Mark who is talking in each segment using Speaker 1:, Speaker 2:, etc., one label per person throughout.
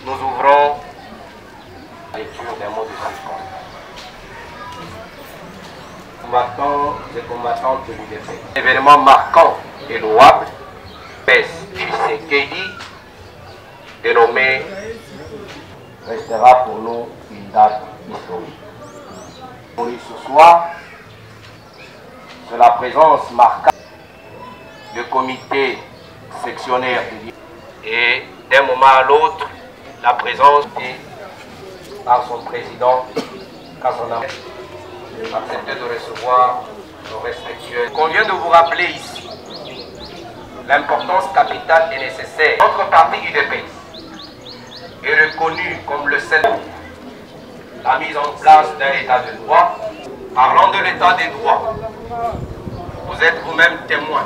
Speaker 1: Nous ouvrons la lecture des mots de Safran. Combattants et combattantes de l'UDP. Événement marquant et louable, Pes Tshisekedi, dénommé, restera pour nous une date historique. Pour lui ce soir, c'est la présence marquante du comité sectionnaire et d'un moment à l'autre, la présence par son président, quand on a accepté de recevoir nos respectueux. Qu'on vient de vous rappeler ici l'importance capitale et nécessaire. Notre parti UDP est reconnu comme le seul la mise en place d'un état de droit. Parlant de l'état des droits, vous êtes vous-même témoin.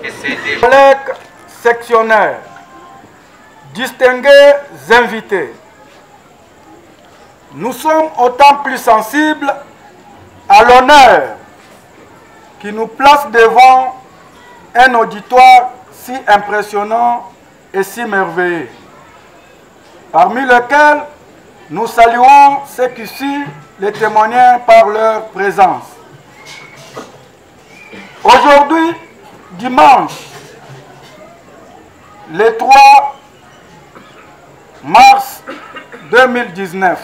Speaker 1: Et c'est des
Speaker 2: collègues sectionnaires, distingués invités, nous sommes autant plus sensibles à l'honneur qui nous place devant un auditoire si impressionnant et si merveilleux, parmi lesquels nous saluons ceux qui suivent les témoignages par leur présence. Aujourd'hui, dimanche, le 3 mars 2019,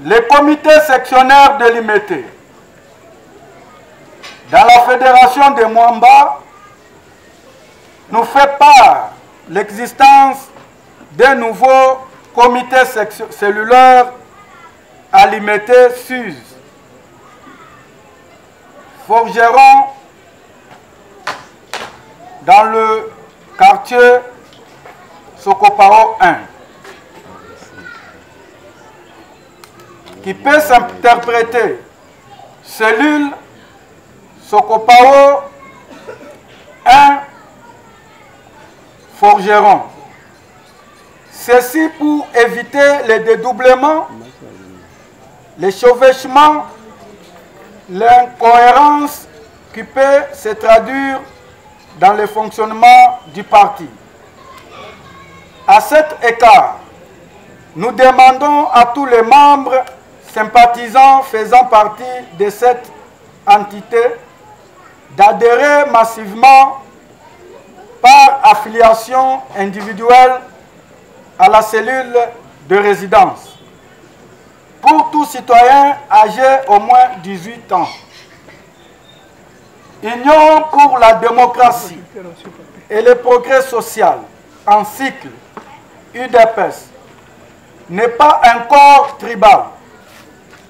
Speaker 2: le comité sectionnaire de l'IMET, dans la fédération de Mwamba, nous fait part l'existence d'un nouveau comité cellulaire à l'IMET SUZ, forgeron dans le quartier Sokopao 1, qui peut s'interpréter cellule Sokopao 1 forgeron. Ceci pour éviter les dédoublements, les chevauchements, l'incohérence qui peut se traduire dans le fonctionnement du parti. À cet écart, nous demandons à tous les membres sympathisants faisant partie de cette entité d'adhérer massivement par affiliation individuelle à la cellule de résidence pour tout citoyen âgé au moins 18 ans. Union pour la démocratie et le progrès social en cycle UDPS n'est pas un corps tribal.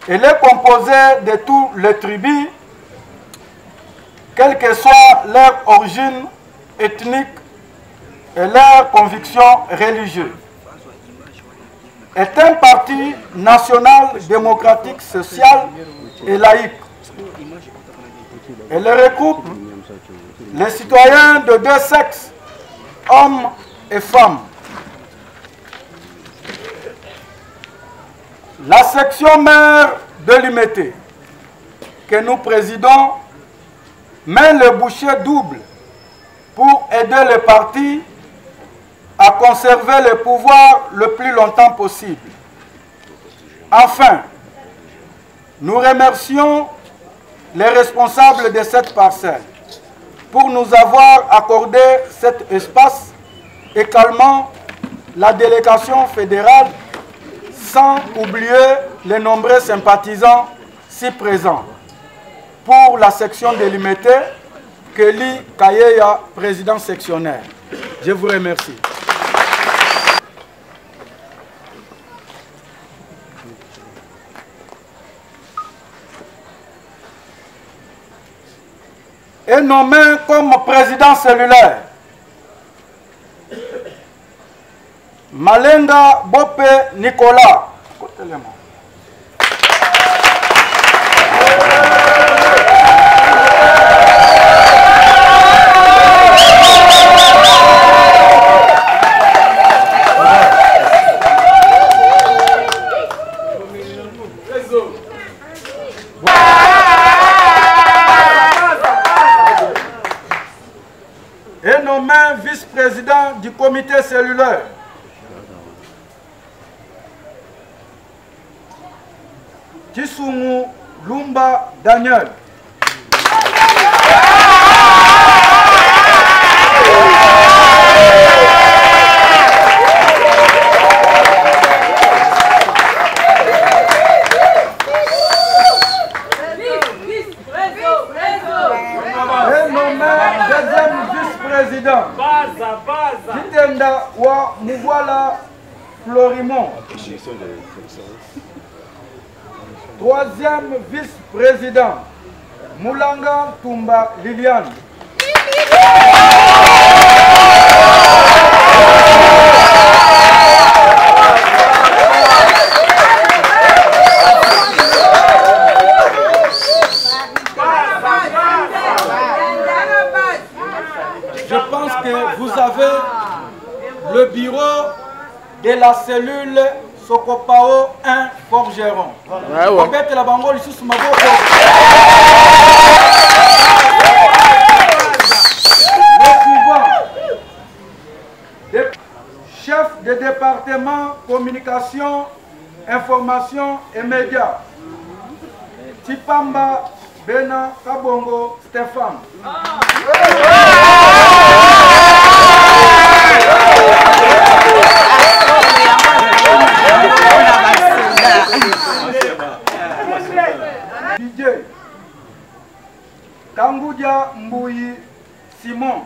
Speaker 2: Elle est composée de tous les tribus, quelle que soit leur origine ethnique et leur conviction religieuse. Est un parti national, démocratique, social et laïque. Elle regroupe les citoyens de deux sexes, hommes et femmes. La section mère de l'IMET, que nous présidons, met le boucher double pour aider le parti à conserver le pouvoir le plus longtemps possible. Enfin, nous remercions les responsables de cette parcelle pour nous avoir accordé cet espace, également la délégation fédérale, sans oublier les nombreux sympathisants si présents. Pour la section de l'IMET, Kelly Kayeya, président sectionnaire. Je vous remercie. est nommé comme président cellulaire Malenga Bope Nicolas. Est nommé vice-président du comité cellulaire Tisumu Lumba Daniel. Est nommé deuxième vice-président Kitenda wa Mouvala Florimont. Troisième vice-président Moulanga Tumba Liliane. Je pense que vous avez le bureau de la cellule Sokopao 1 Forgeron. Peut-être la bango ici sous ma boîte. Le suivant. Chef de département communication, information et médias. Tipamba Bena Kabongo Stéphane. DJ Kangudia Mbouyi Simon.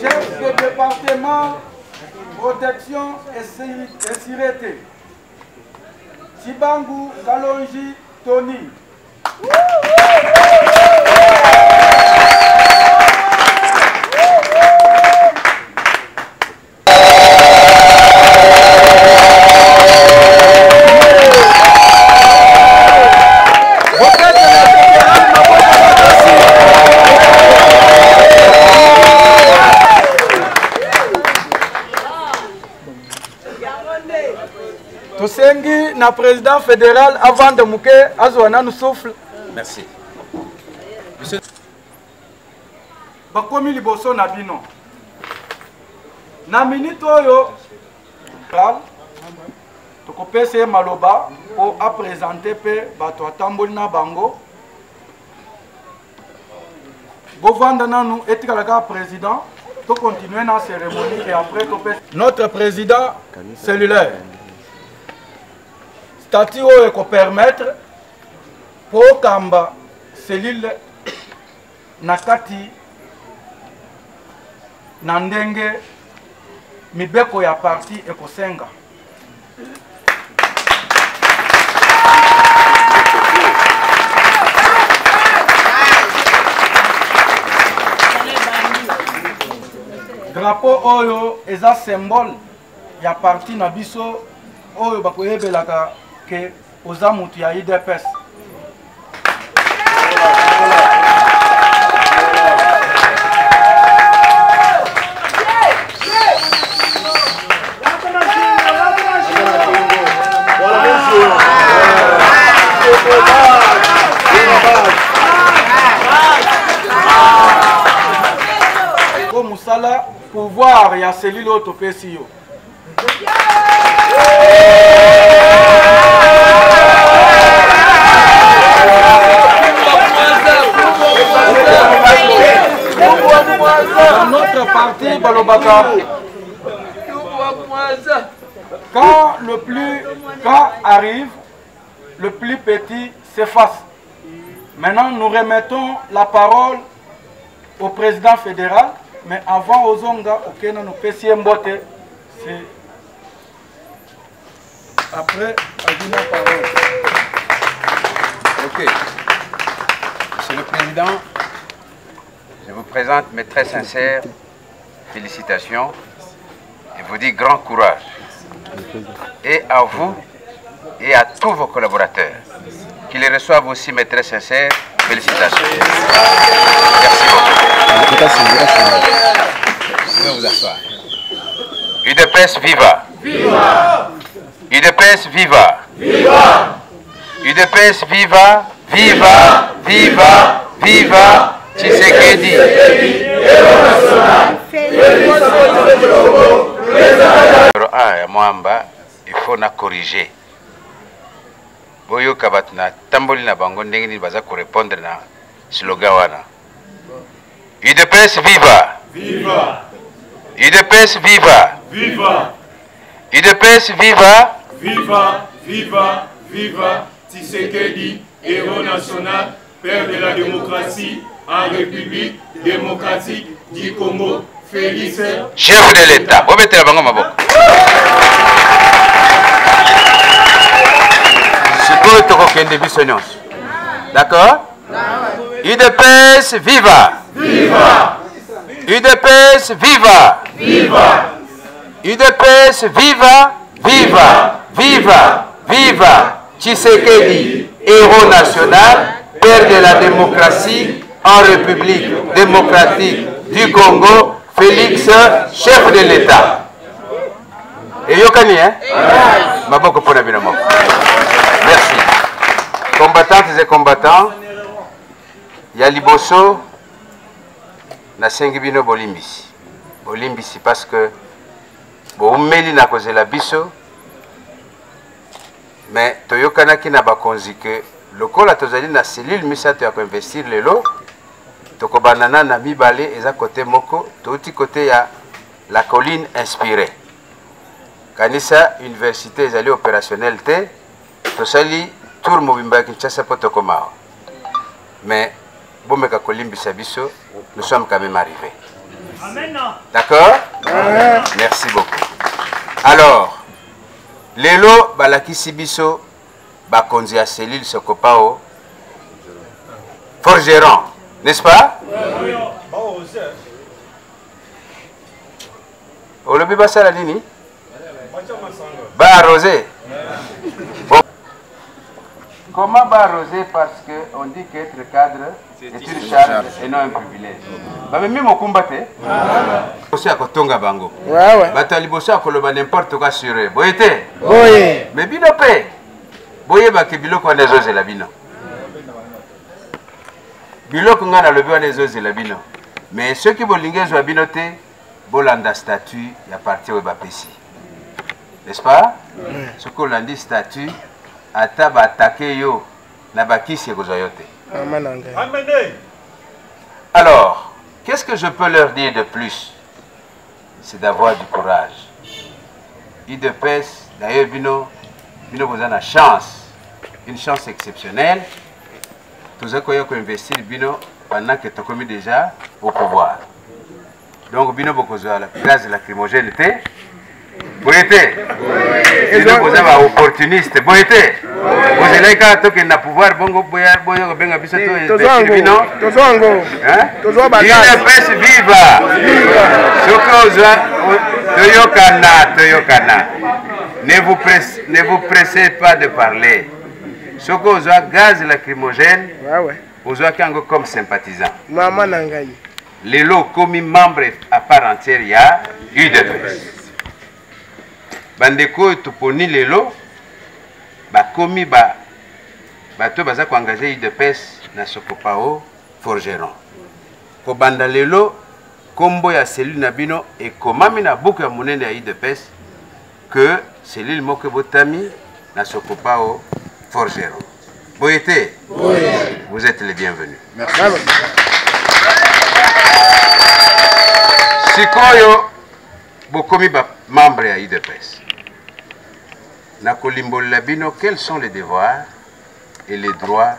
Speaker 2: Chef de département protection et sécurité Tibangu Kalonji Tony. Tosengi na président fédéral avant de mouke azwana nous souffle.
Speaker 3: Merci.
Speaker 2: Monsieur bakomi liboso na bino. Na minute oyo tokopesa maloba pour à présenter pe bato atamboli na bango. Bovanda nanu etikala président, to continuer na cérémonie et après topesa notre président cellulaire. Statut oyo ko permettre pour kamba cellule nakati na ndenge mibeko ya parti ekosenga. Drapeau oyo eza symbole ya parti na biso oyo bakoyebelaka que oza mutu ya IDPS. Ko musala pouvoir ya cellule autopesi yo. Dans notre parti Balobaka, quand le plus grand arrive, le plus petit s'efface. Maintenant, nous remettons la parole au président fédéral, mais avant Ozonga, auquel nous pessions mbote, c'est Après, Adina parole.
Speaker 3: Ok. Monsieur le Président, je vous présente mes très sincères félicitations et vous dis grand courage. Et à vous et à tous vos collaborateurs, qui les reçoivent aussi mes très sincères félicitations. Merci beaucoup. Vous pouvez vous asseoir. UDPS viva! Viva! UDPS viva! Viva! UDPS viva! Viva! Viva! Viva! Tshisekedi! Mwamba, il faut na corriger. Boyo kabatna tamboli na bango ndenge ni baza ko répondre na slogan wana. UDPS viva! Viva! UDPS viva! Viva! UDPS viva!
Speaker 4: Viva! Viva! Viva! Tshisekedi, héros national, père de la démocratie en République démocratique du Congo. Félix,
Speaker 3: chef de l'État. Vous mettez la bango maboko. Sikoyo tokokende biso nyonso. D'accord? UDPS viva! Viva! UDPS viva! Viva! UDPS viva! Viva! Viva! Viva! Tshisekedi, héros national, père de la démocratie en République démocratique du Congo, Félix, chef de l'État. Et yokani, hein? Maboko pona binamo. Merci. Combattantes et combattants, Yaliboso, na sengibino bolimbisi. Bolimbisi parce que boumeli na cause la biso. Mais toyokanaki na bakonzi que lokola tozali na cellule misato ya investir lelo tokobanana na mibale eza côté moko touti côté ya la colline inspirée kanisa université ezali opérationnelle te tosali tour mobimba ya Kinshasa po tokoma mais bomeka kolimbisa biso nous sommes quand même arrivés. D'accord? Merci beaucoup. Alors lelo balakisi biso bakonzi ya cellule Sokopao forgeron, n'est-ce pas? Olobi basala nini? Ba arroser. Bon. Comment ba arroser? Parce que on dit qu'être cadre est une charge et non un privilège. Ba mimi mokumba te? Bosi akotonga bango. Ouais. Bato liboso akoloba n'importe quoi sur eux. Boyete? Oui. Mais bino pe. Boye ba ke biloko wana ezozela bino. Biloko ngana lobi wana ezozela bino. Mais ceux qui bolingi ezwa bino te, bolanda statut ya parti oyo bapesi. N'est-ce pas? Ce qu'on landi statut ata ba attaquer yo na bakisi ekozwa yo te. Alors, qu'est-ce que je peux leur dire de plus? C'est d'avoir du courage. UDPS, d'ailleurs, Bino vous en a chance, une chance exceptionnelle. Tous ceux qui ont investi Bino pendant que tu as commis déjà au pouvoir. Donc, Bino vous avez la gaz lacrymogène. Vous êtes? Bino vous avez un opportuniste. Vous êtes? Vous avez le pouvoir. Bongo boya benga biso to Bino. UDPS viva. Toyokana. Ne vous pressez pas de parler. Ce que vous avez gaz lacrymogène, vous avez comme sympathisant. Les lots comme membre à part entière, il y a UDPS. Bandeko tuponi les lots, commis bato baza ko engagé UDPS na Sokopao forgeron. Ko banda lelo kombo ya cellule na bino et komami na buku ya monene ya UDPS que cellule moko botami na Sokopao forgeron. Boyete, vous êtes les bienvenus. Merci. Sikoyo bokomi ba membre ya UDPS. Na kolimbol labino, quels sont les devoirs et les droits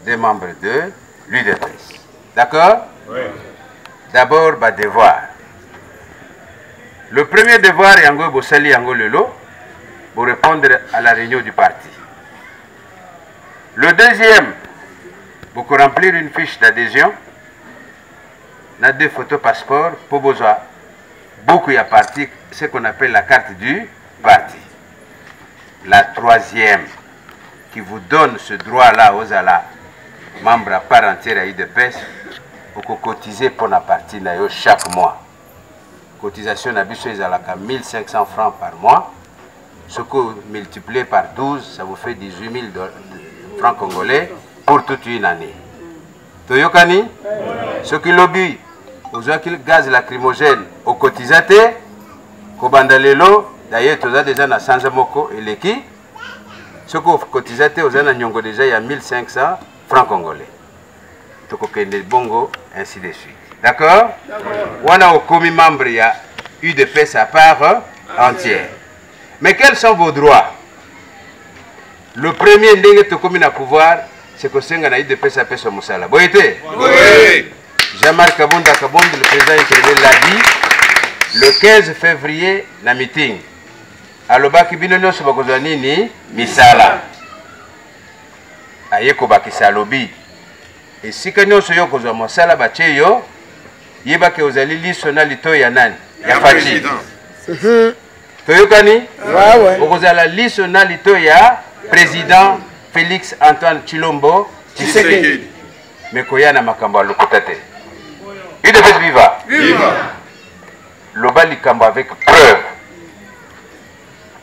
Speaker 3: des membres de l'UDPS? D'accord? Oui. D'abord, bah, devoir. Le premier devoir, yango bosali yango lelo, pour répondre à la réunion du parti. Le deuxième, pour remplir une fiche d'adhésion, on a 2 photos passeport pour besoin. Beaucoup y a parti, ce qu'on appelle la carte du parti. La troisième, qui vous donne ce droit-là aux membres à part entière à UDPS, pour cotiser pour la partie chaque mois. Cotisation d'habitude est à 1500 francs par mois. Ce que multiplié par 12, ça vous fait 18 000 francs congolais pour toute une année. Toyokani, ce qui lobby, aux gaz lacrymogène au cotisateur, Kobandalelo, d'ailleurs, tu as déjà na Sanzamoko et l'équipe. Ce que vous cotisez, vous avez déjà il y a 1500 francs congolais. Tu as bongo, ainsi de suite. D'accord? On a commis membre, il y a UDPS à part entière. Mais quels sont vos droits? Le premier ndenge tu commis à pouvoir, c'est que c'est un UDPS à Peso Moussala. Vous voyez? Oui. Jean-Marc Kabonda, le président intérieur l'a dit le 15 février, na meeting. Alobaki bino nyonso bakozwa nini misala ayeko bakisa lobi esika nyonso yo kozwa mosala batie yo yebaki ozali liso na lito ya nani ya fachi toyokani okozala liso na lito ya président Félix Antoine Tshilombo Tshisekedi mekoya na makambo ya lokuta te UDPS viva loba likambo avec preuve.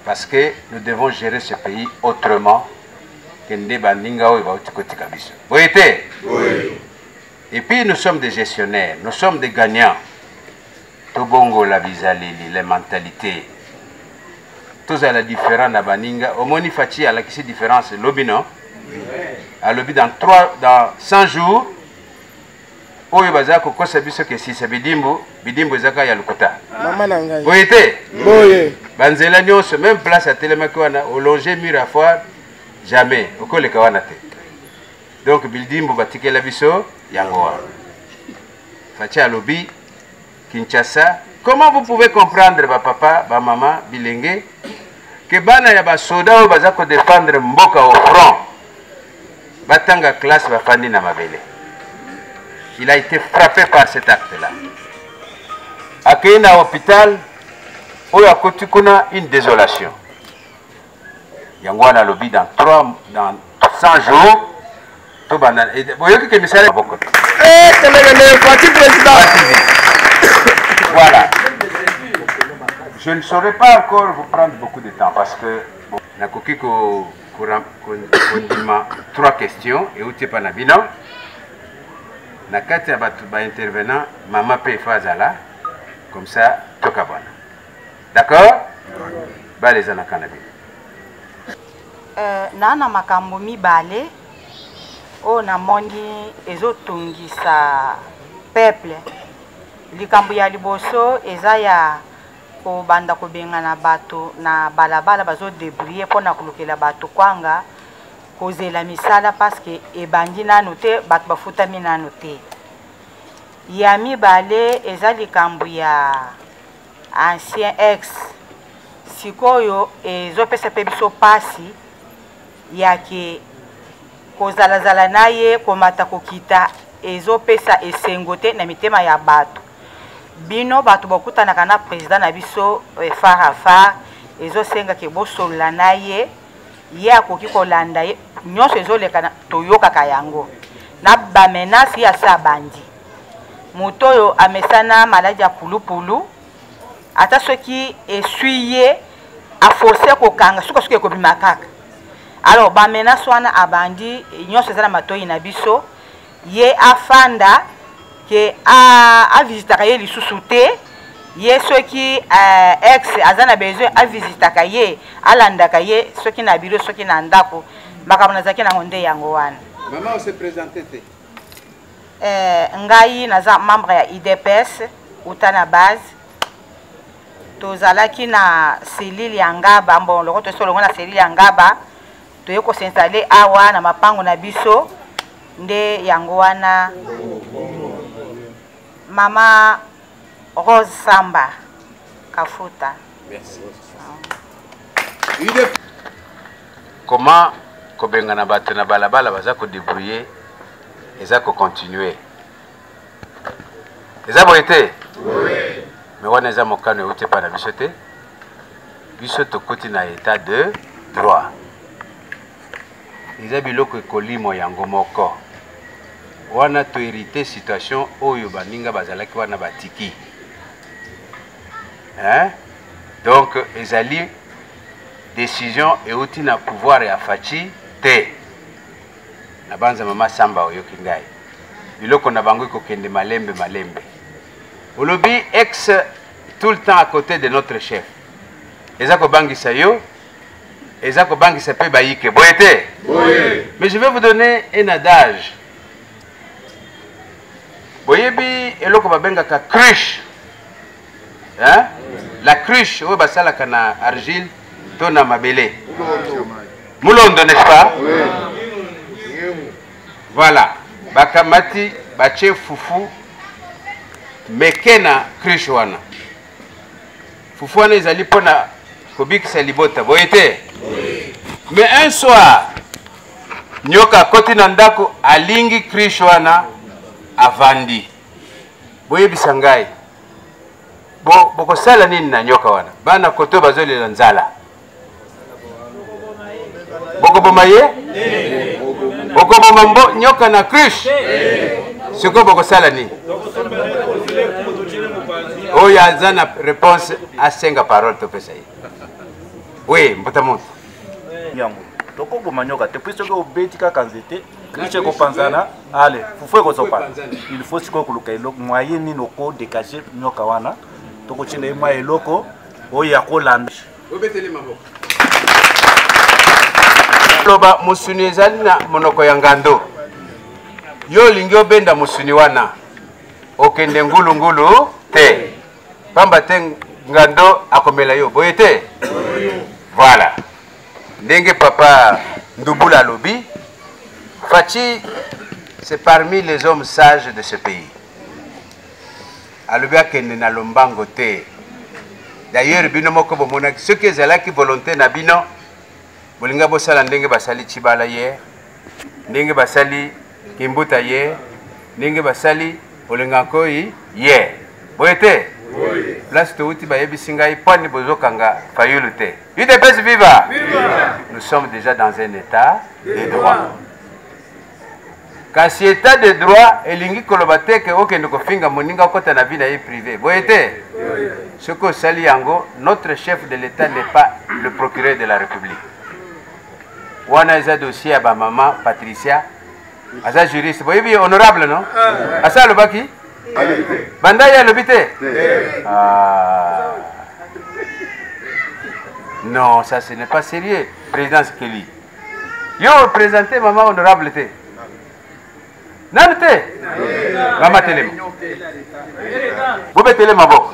Speaker 3: Parce que nous devons gérer ce pays autrement que Ndebandinga ou Ibaotikotika Biso. Vous voyez? Oui. Et puis nous sommes des gestionnaires, nous sommes des gagnants. Tobongo la bizalili, les mentalités. Tous à la différence na Baninga. Au moni fachi à la qui différence lobby non? À lobby dans 100 jours. Oyo bazako kosa biso ke si bidimbo ezaka ya lokuta. Mama na ngai. Boyete. Boye. Banzela nyonso même place à telemaki wana au longer mur à foire jamais okoleka wana te. Donc bidimbo batikela biso yango wa. Facha lobby Kinshasa. Comment vous pouvez comprendre papa, maman bilenge que bana ya ba soda bazako défendre mboka au front. Batanga classe bafandi na mabele. Il a été frappé par cet acte-là. À Kéna hôpital, où il y a une désolation. Yangwana lobby dans 100 jours. Vous voyez que monsieur a beaucoup. Voilà. Je ne saurais pas encore vous prendre beaucoup de temps parce que na koki ko 3 questions et où tu pas na bilan. Na kati ya batu ba intervenant mama pe fazala comme ça tokabana. D'accord? Ba les ana kanabi.
Speaker 5: Na makambo mibale o na mondi ezotungisa peuple. Likambo ya liboso eza ya ko banda ko bengana bato na balabala bazo débrouiller pona kolukela bato kwanga kozela misala parce que ebandi nanu te bato bafutami nanu te ya mibale eza likambo ya ancien ex sikoyo ezopesa pe biso pasi yake kozalazala naye komata kokita ezopesa esengo te na mitema ya bato bino bato bokutanaka na président na biso far ezosenga ke bosolola naye ye akoki kolanda ye nyonso ezoleka toyokaka yango na bamenasi ya sa bandi moto oyo amesana maladi ya pulupulu ata soki esui ye aforce kokanga suka ekobima kaka alors bamenasi wana abandi nyonso eza na matoi na biso ye afanda ke avisitaka ye lisusu te ye soki ex aza na besoin avisitaka ye alandaka ye soki na biro soki na ndako makambo nazalaki nango nde yango wana.
Speaker 3: Maman se présente te
Speaker 5: ngai naza membre ya UDPS uta na base tozalaki na selile ya Ngaba bon loko tosolongo na selile ya Ngaba toye ko s'installer awa na mapango na biso nde yango wana. Mama Rose Samba Kafuta.
Speaker 3: Merci. Comment kobenga na bato na balabala baza ko débrouiller et ça ko continuer. Eza boyete. Oui. Mais wana eza mokano yote pa na bisote. Bisoto koti na état de droit. Eza biloko ekolimo yango moko. Wana to hérité situation oyo baninga bazalaki wana batiki. Hein? Donc ezali décision et outil na pouvoir ya fachi te. Na banza mama Samba oyoki ngai. Biloko na bango kokende malembe malembe. Olobi ex tout le temps à côté de notre chef. Ezako bangisa yo. Ezako bangisa pe bayike. Boyete? Oui. Mais je vais vous donner un adage. Boyebi eloko babenga ka cruche. Hein? La cruche, oyo basalaka na argile to na mabele. Mulondo, n'est-ce pas? Oui. Voilà. Bakamati bache fufu mekena cruche wana. Fufu wana ezali pona kobikisa libota. Boyete? Oui. Mais un soir, nyoka koti na ndako alingi cruche wana avandi. Boyebisa ngai. Boko sala nini na nyoka wana? Bana koto bazoli la nzala. Boko bomaye? Boko bomambo nyoka na cruche? Siko boko sala nini? Oh ya zana réponse à 5 paroles to pesa yi. Oui, mbota moto.
Speaker 6: Yango. Toko bomanyoka te puisque obetika kanzete. Cruche ko panzana, allez, fufu ko sopa. Il faut siko kuluka eloko moyen ni noko dégager nyoka wana. Toko chine ema eloko oya ko landa.
Speaker 3: Obetele maboko. Loba musuni ezali na monoko ya ngando. Yo lingi obenda musuni wana. Okende ngulu ngulu te. Pamba te ngando akomela yo. Boyete? Voilà. Ndenge papa Ndubula lobi. Fachi, c'est parmi les hommes sages de ce pays. Alobia kende na lombango te. D'ailleurs, bino moko bomona ce que ezalaki volonté na bino. Bolinga bosala ndenge basali chibala ye, ndenge basali kimbuta ye, ndenge basali bolinga koi ye. Boyete? Oui. Place to uti bayebi singai pani bozokanga fayulu te. UDPS viva! Viva! Nous sommes déjà dans un état de droit. Kasi état de droit elingi kolobate ke okende kofinga moninga kota na vie na ye privé. Boyete? Oui. Ce que sali yango, notre chef de l'état n'est pas le procureur de la République. Wana eza dossier ba maman Patricia. Asa juriste. Boyebi honorable non? Asa lobaki? Banda ya lobite? Ah. Non, ça ce n'est pas sérieux. Président Kelly. Yo présenté maman honorable te. Nan te? Mama telema. Bobe telema bo.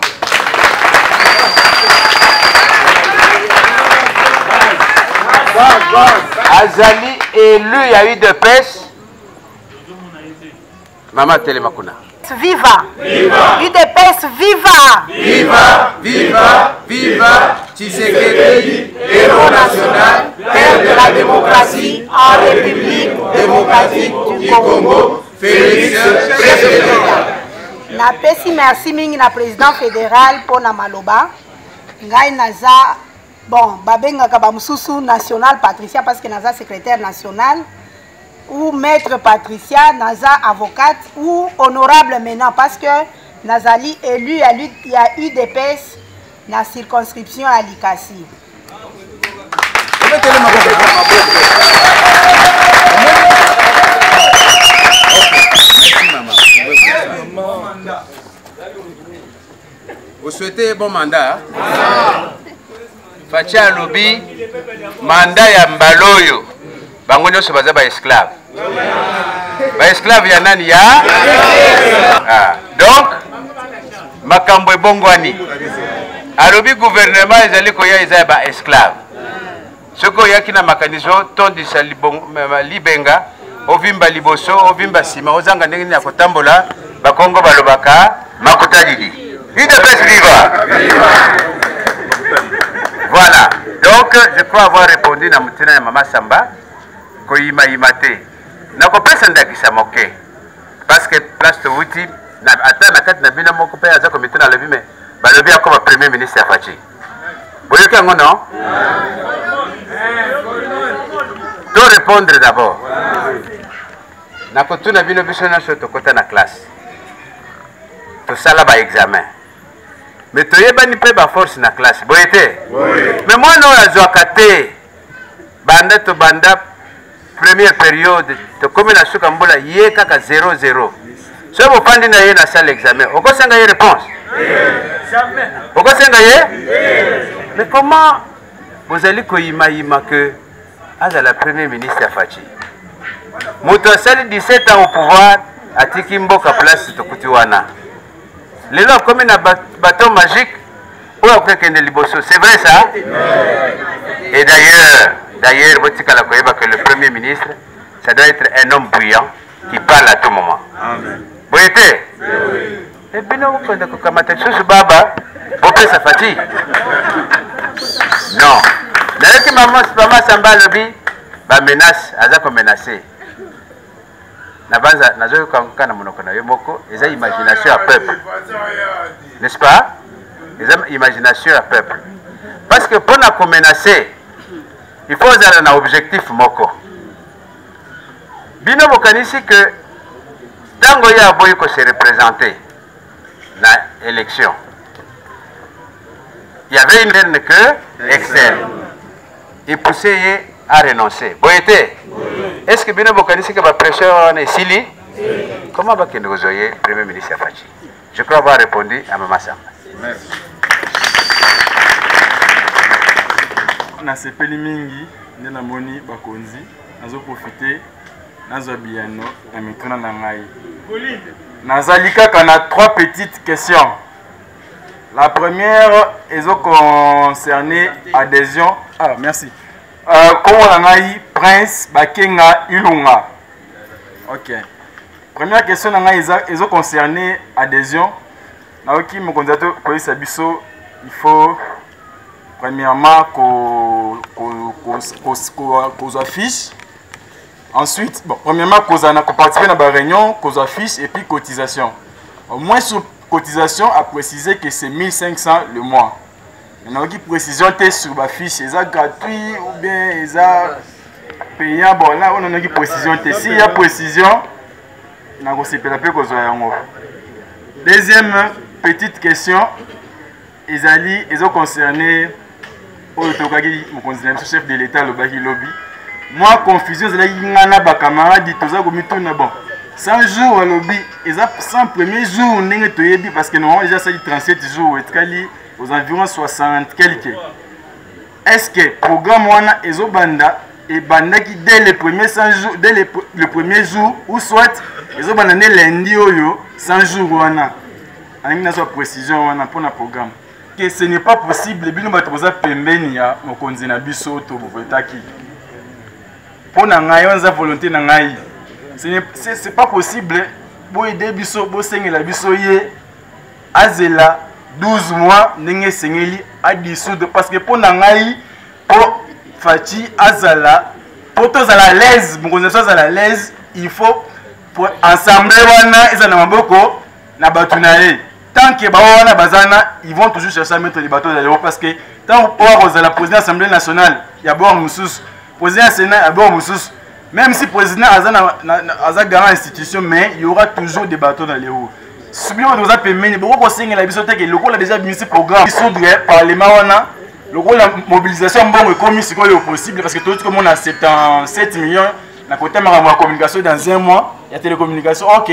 Speaker 3: Azali élu à UDPS. Maman telema kuna.
Speaker 5: Viva! Viva! UDPS viva!
Speaker 3: Viva! Viva! Viva! Tshisekedi, héros national, père de la démocratie en République démocratique du Congo, Félix président.
Speaker 7: Napesi merci mingi na président fédéral pour na maloba. Ngai naza bon babengaka ba mususu national Patricia parce que naza secrétaire national. Ou maître Patricia, naza avocate, ou honorable maintenant parce que nazali élu à UDPS na circonscription à Likasi.
Speaker 3: Vous souhaitez un bon mandat? Facha Lobi, mandat ya mbaloyo. Bango nyoso baza ba esclave. Ba esclave ya nani ya? Donc makambo ebongwani. Alobi gouvernement ezali koya eza ba esclave. Soko yaki na makanizo tondisa libenga, ovimba liboso, ovimba sima, ozanga ndenge ya kotambola, bakongo balobaka makota didi. UDPS viva. Voilà. Donc Donc, je crois avoir répondu à Moutina et Mama Samba. Koyima imate. Na ko pesa ndakisa moke. Parce que place de Wouti, na ata na kat na bina moko pe aza komité na lebi mais ba lebi comme premier ministre Fachi. Boyoke ngono? To répondre d'abord. Na ko tuna bino biso na so to kota na classe. To sala ba examen. Mais tu es bani pe ba force na classe. Boyete? Mais moi non azwaka te. Banda to banda première période to comme na suka mbola ye kaka 0-0. So vous pandi na ye na salle examen. Oko senga ye réponse? Jamais. Oko senga ye? Mais comment vous allez koyima que à la première ministre Fachi. Moto sali 17 ans au pouvoir à Tikimboka place to kutiwana. Les lois comme un bâton magique, c'est vrai ça? Et d'ailleurs, votre que le premier ministre, ça doit être un homme bouillant qui parle à tout moment. Vous êtes? Et bien, vous pouvez dire Baba, vous pouvez sa fatigue. Non. D'ailleurs, que maman Samba Lobi, va menace, a menacé. Nazo quand monokona yomoko, ils ont imagination à peuple. N'est-ce pas? Ils ont imagination à peuple. Parce que pour nous menacer, il faut avoir un objectif moko. Bino bokanisi que tango ya boy ko se représenter la élection. Il y avait une reine que externe. Il poussait à renoncer. Boyete. Est-ce que Bino Bokanisi que la pression est Sili? Comment va qu'il nous oye Premier ministre Fachi? Je crois avoir répondu à Mama Samba.
Speaker 8: Merci. Na sepeli mingi ndena moni bakonzi nazo profiter nazo biano na mikona na ngai. Nazali kaka na 3 petites questions. La première est concernée adhésion. Ah, merci. Comment on a eu Prince Bakenga Ilunga? Ok. Première question est concernée adhésion. Naoki mon candidat pour Sabiso, il faut premièrement qu'on affiche. Ensuite, bon, premièrement qu'on participe à la réunion, qu'on affiche et puis cotisation. Au moins sur cotisation à préciser que c'est 1500 le mois. Il y a une précision sur la fiche, est-ce gratuit ou bien est-ce payant? Bon, là, on a une précision. S'il y a précision, on a aussi peu deuxième petite question, ils ont concerné le chef de l'État, le Baki Lobby. Moi, confusion, c'est là que camarades bon. 100 jours, lobby, ils ont 100 premiers jours, parce que nous déjà 37 jours, aux environs 60 quelques. Est-ce que le programme est banda et banda qui dès les premiers 100 jours, dès le premier jour, ou soit ils ont bandé lundi 100 jours wana. Avec une précision pour le programme. Que ce n'est pas possible, bino batoza pembeni ya mokonzi na biso to bovotaki. Pour na ngai on volonté na ngai. C'est pas possible pour aider biso bo sengela biso ye azela 12 mois n'engé sengeli à dissoudre parce que pour nangai pour Fachi azala pour tous à la l'aise mon connaissance à la l'aise il faut pour ensemble wana ezana maboko na batunaye tant que ba wana bazana ils vont toujours chercher à mettre les bateaux dans l'eau parce que tant pour la présidence de l'Assemblée nationale il y a bon musus président Sénat il y a bon musus même si président azana garant institution mais il y aura toujours des bateaux dans les eaux. Subir nous a permis beaucoup de signes la bisote que le rôle a déjà mis ce programme qui s'ouvre parlement le rôle la mobilisation bon est commis ce qu'on est possible parce que tout le monde a 77 millions na côté ma communication dans un mois il y a télécommunication ok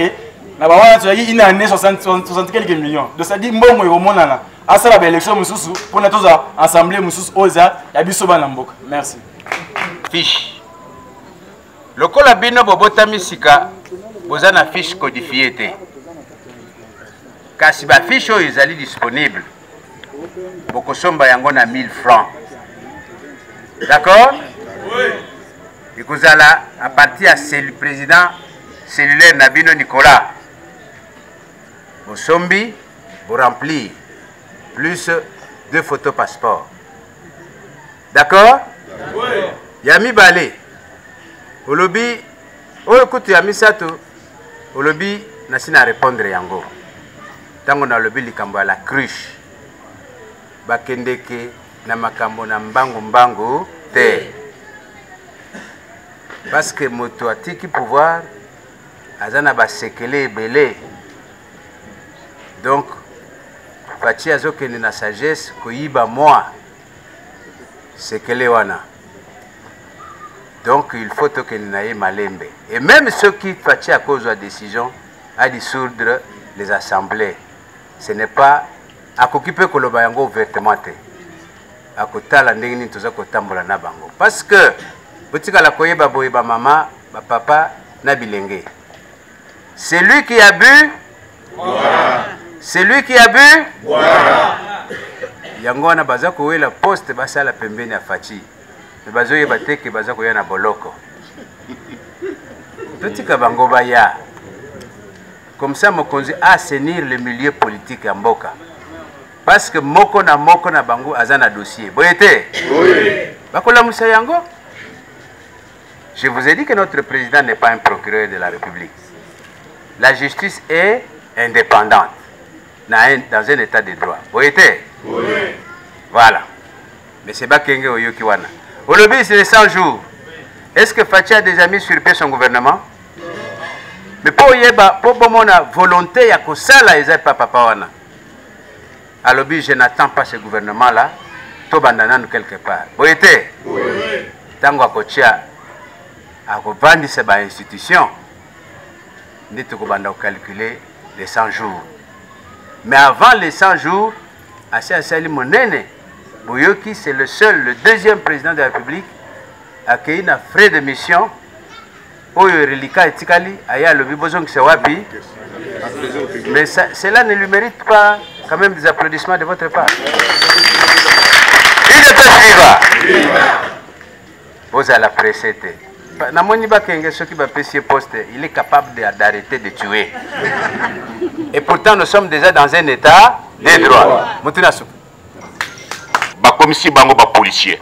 Speaker 8: na ba wana tu une année 60 quelques millions donc ça dit mbongo et au monde là à ça la élection mususu pour na tous assemblée mususu oza ya biso bana mboka merci
Speaker 3: fiche le kola bino bobotami sika bozana fiche codifiée té kasi ba fiche oyo ezali disponible bokosomba yango na 1000 francs d'accord oui ekozala à partir à le président cellulaire Nabino Nicolas bosombi bo remplir plus 2 photos passeport D'accord? Oui. Yami Balé. Au lobby, écoute, Yami Sato. Au lobby, Nassina répondre yango. Tango na lobby likambo la cruche. Bakendeke na makambo na mbango te. Parce que moto atiki pouvoir azana ba sekele ebele. Donc Fachi azokende na sagesse koyiba moi sekele wana. Donc il faut que nous ayons malembe. Et même ceux qui Fachi à cause de la décision à dissoudre les assemblées, ce n'est pas à occuper que le bayango ouvertement à côté la ndengini toza kotambola na bango. Parce que botika la koyeba boyeba maman, papa na bilenge. C'est lui qui a bu. C'est lui qui a bu. Yango na baza koyela poste basala pembeni ya Fachi. Mais bazo yeba teke baza koya na boloko. Totika bango baya. Comme ça mokonzi assainir le milieu politique ya mboka. Parce que moko na bango azana dossier. Boyete? Oui. Bakola musa yango? Je vous ai dit que notre président n'est pas un procureur de la République. La justice est indépendante. Dans un état de droit. Boyete? Oui. Voilà. Mais c'est pas Kenge Oyokiwana. Au lobby, c'est les 100 jours. Est-ce que Fachi a déjà mis sur pied son gouvernement? Mais pour yeba, pour mon volonté, il y a que ça là, ils n'ont pas papa wana. À lobby, je n'attends pas ce gouvernement-là. Tout bandanan quelque part. Vous voyez? Oui. Tango à Kochia, à revendre ces institutions, nous devons calculer les 100 jours. Mais avant les 100 jours, Assali Monene, Boyoki, c'est le deuxième président de la République à qui a frais de mission. Oyo Relika et Tikali, Aya le Bibozong Sewapi. Mais cela ne lui mérite pas quand même des applaudissements de votre part. Il est viva. Vous allez apprécier. Il est capable d'arrêter de tuer. Et pourtant, nous sommes déjà dans un état de droit.
Speaker 9: Commissaire bango ba policier.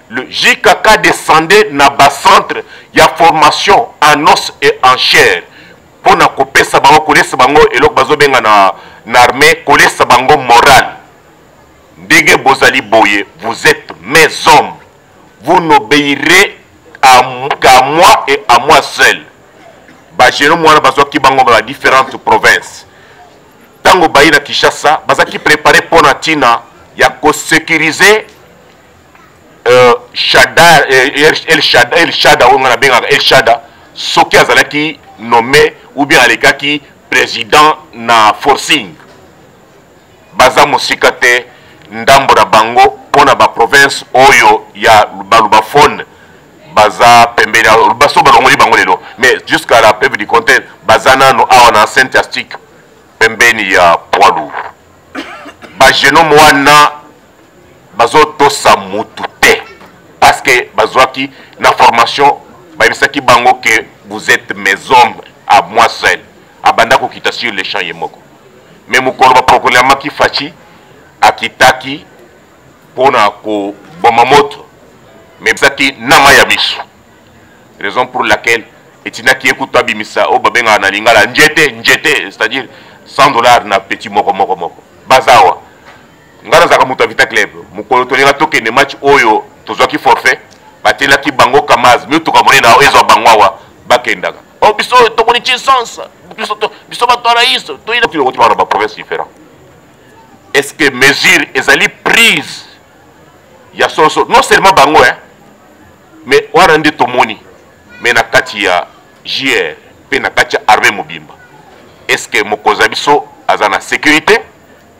Speaker 9: Le JKK descendait dans le centre, il y a formation en os et en chair. Pour na couper sa bango, coller sa bango et l'autre bazo benga na armée, coller sa bango moral. Dege Bozali Boye, vous êtes mes hommes. Vous n'obéirez qu'à moi et à moi seul. Bajeno mwana bazo ki bango dans différentes provinces. Tango bayi na Kinshasa, baza ki préparé pour na tina. Il y a qu'à sécuriser El Shada, Soki Azalaki nommé ou bien Alekaki président na forcing. Baza Mosikate, Ndambora Bango, Pona ba province Oyo, ya Balubafone, Baza Pembena, Baso Balongoli Bangolelo. Mais jusqu'à la preuve du contraire, Bazana no awana Saint-Astic, Pembeni ya Poilou. Bajeno mwana bazo tosa mutute parce que bazwaki na formation babisaki bango que vous êtes mes hommes à moi seul abanda ko kita sur les champs yemoko mais mukolo ba proclamation ki Fachi akitaki pona ko bomamoto mais bizaki nama ya biso raison pour laquelle etinaki ekuta bimisa o babenga na lingala njete c'est-à-dire $100 na petit moko bazawa ngana zaka mutu avita club mukolo tolinga tokende match oyo tozwaki forfait batelaki bango kamaz mi tokamone na ezo bangwawa bakendaka o biso tokoni chisansa biso batwala iso toyina tilo kotima na ba province différent. Est-ce que mesure ezali prise ya soso non seulement bango mais wana nde tomoni mais na kati ya JR pe na kati ya armée mobimba. Est-ce que mokoza biso azana sécurité?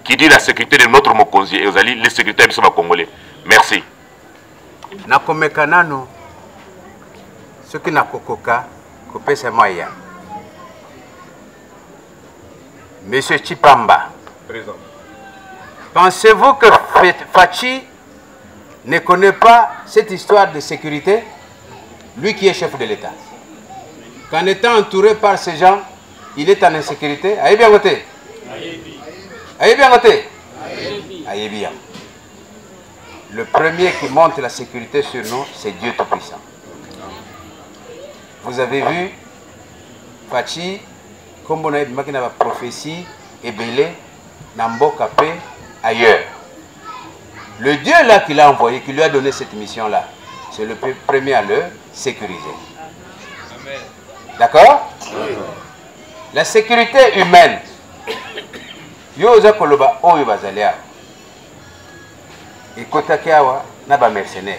Speaker 9: Qui dit la sécurité de notre Mokonzi et Ozali, les sécuritaires de Congolais. Merci.
Speaker 3: Nakomekanano, ce qui n'a kokoka, kopé c'est moyen. Monsieur Chipamba, pensez-vous que Fachi ne connaît pas cette histoire de sécurité? Lui qui est chef de l'État. Qu'en étant entouré par ces gens, il est en insécurité. Aïe bien voté. Aïe bien voté. Aïe bien. le premier qui monte la sécurité sur nous, c'est Dieu Tout-Puissant. Vous avez vu, Fachi, comme on a dit, la prophétie est belée, Namboka paix ailleurs. Le Dieu là qui l'a envoyé, qui lui a donné cette mission-là, c'est le premier à le sécuriser. D'accord? La sécurité humaine. Yoza koloba oyo bazalia. Et kotakiawa na ba mercenaires.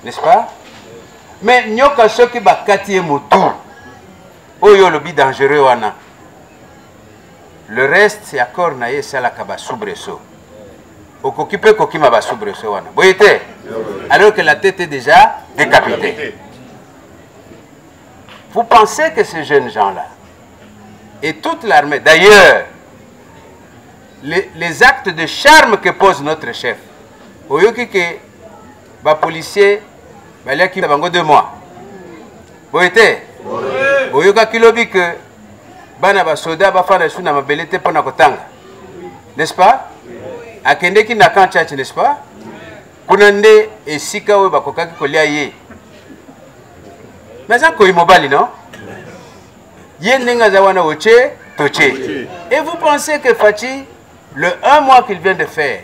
Speaker 3: N'est-ce pas? Mais nyoka soki bakati mutu. Oyo lobi dangereux wana. Le reste c'est accord na ye sala ka ba soubresaut. Okokipe kokima ba soubresaut wana. Boyete. Alors que la tête est déjà décapitée. Vous pensez que ces jeunes gens-là et toute l'armée, d'ailleurs, les actes de charme que pose notre chef, oyoki ke ba policier balia ki bango 2 mois. Boyete. Oyoka kilobi que bana ba soda ba fana suna mabelete pona kotanga. N'est-ce pas? Akende ki na kanchachi, n'est-ce pas? Kunande esika we bakokaki kolia ye. Mais ça koyi mobali, non? Et vous pensez que Fachi, le 1 mois qu'il vient de faire,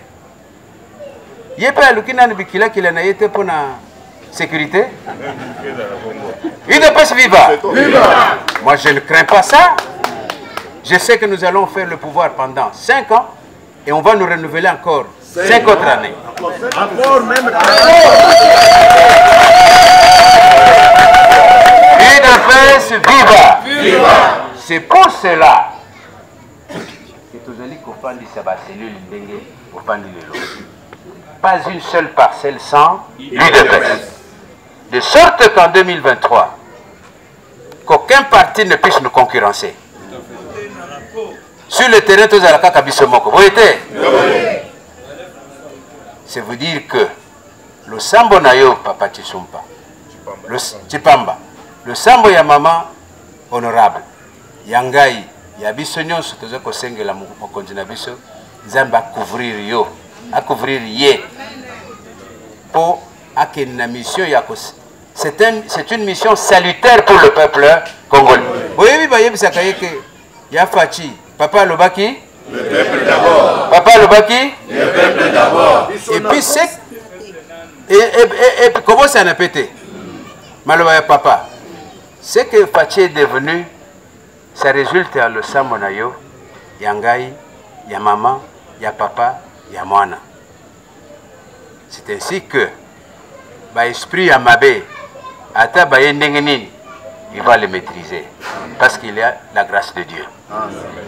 Speaker 3: il n'y a pas qu'il a été pour la sécurité? Il ne peut se vivre. Moi, je ne crains pas ça. Je sais que nous allons faire le pouvoir pendant 5 ans et on va nous renouveler encore 5 autres années. Encore même. Viva! C'est pour cela que tous les qui sa cellule pas une seule parcelle sans l'UDPS. De sorte qu'en 2023, qu'aucun parti ne puisse nous concurrencer. Sur le terrain, tous à la Kakabisomoko. Vous voyez? C'est vous dire que le Sambo Nayo, Papa Chisumpa, le Chipamba, le Sambo ya maman honorable, Yangai, Yabiso Nyonso, Tozo Kosenge la Mokonzi na biso, Zamba couvrir yo, à couvrir ye. Pour akena mission yakos. C'est une mission salutaire pour le peuple congolais. Oui, oui, que Yafachi, Papa Lobaki, le peuple d'abord. Papa Lobaki, le peuple d'abord. Et puis c'est et comment ça n'a pété? Malobaya papa. Ce que Fachi est devenu, ça résulte à le Samonayo, Yangai, ya maman, ya papa, ya moana. C'est ainsi que, ba esprit Amabé, ata ba yendengenini, il va le maîtriser. Parce qu'il y a la grâce de Dieu.